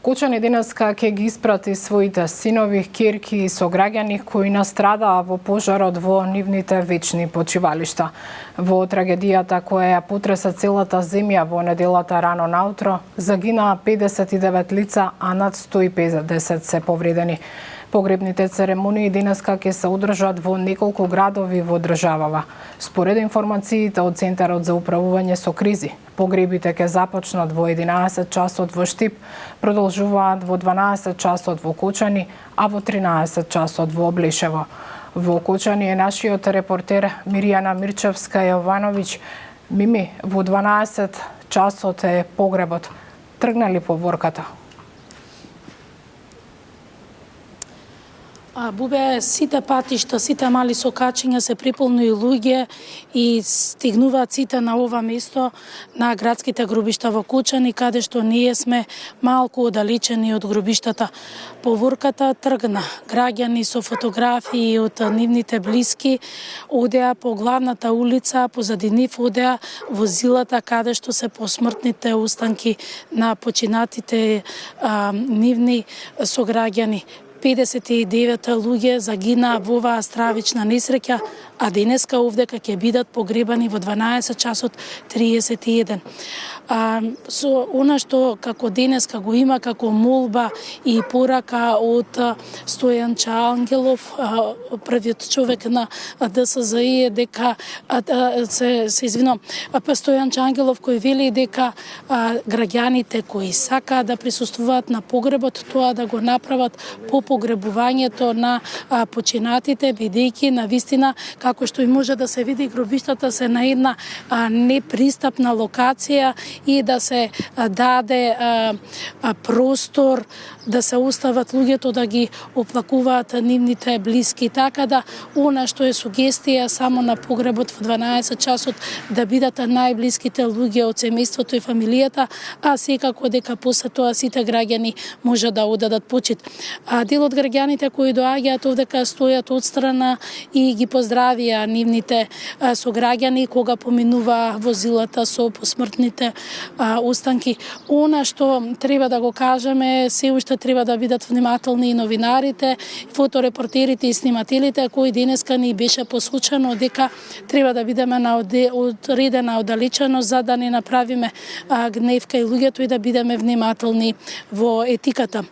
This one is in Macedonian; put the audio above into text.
Кучани денеска ќе ги испрати своите синови, ќерки и сограѓани кои настрадаа во пожарот во нивните вечни почивалишта. Во трагедијата која ја потреса целата земја во неделата рано наутро, загинаа 59 лица, а над 150 се повредени. Погребните церемонии денеска ќе се одржат во неколку градови во државава. Според информациите од Центарот за управување со кризи, погребите ќе започнат во 11 часот во Штип, продолжуваат во 12 часот во Кочани, а во 13 часот во Облешево. Во Кочани е нашиот репортер Мирјана Мирчевска-Јовановиќ. Мими, во 12 часот е погребот. Тргна ли поворката? Бубе, сите патишта, сите мали сокачиња се приполни луѓе и стигнуваат сите на ова место на градските гробишта во Кочани, каде што ние сме малку оддалечени од гробиштата. Поворката тргна. Граѓани со фотографии од нивните блиски одеа по главната улица, позади нив одеа возилата каде што се посмртните останки на починатите нивни сограѓани. 59 луѓе загинаа во оваа стравична несреќа, а денеска овдека ќе бидат погребани во 12 часот 31. Со она што како денеска го има како молба и порака од Стојан Ангелов, првиот човек на ДСЗИ, дека се извинувам, Стојан Ангелов кој вели дека граѓаните кои сакаат да присуствуваат на погребот, тоа да го направат по погребувањето на починатите, бидејќи на вистина, како што и може да се види, гробиштата се на една непристапна локација и да се даде простор да се остават луѓето да ги оплакуваат нивните блиски. Така да, она што е сугестија само на погребот во 12 часот да бидат најблиските луѓе од семејството и фамилијата, а секако дека после тоа сите граѓани може да одадат почит. Дел од граѓаните кои доаѓаат овдека стојат одстрана и ги поздравија нивните сограѓани кога поминува возилата со посмртните останки. Она што треба да го кажеме, се уште треба да бидат внимателни и новинарите, фоторепортерите и снимателите кои денеска ни беше посочено дека треба да бидеме на одредена оддалеченост за да не направиме гневка и луѓето и да бидеме внимателни во етиката.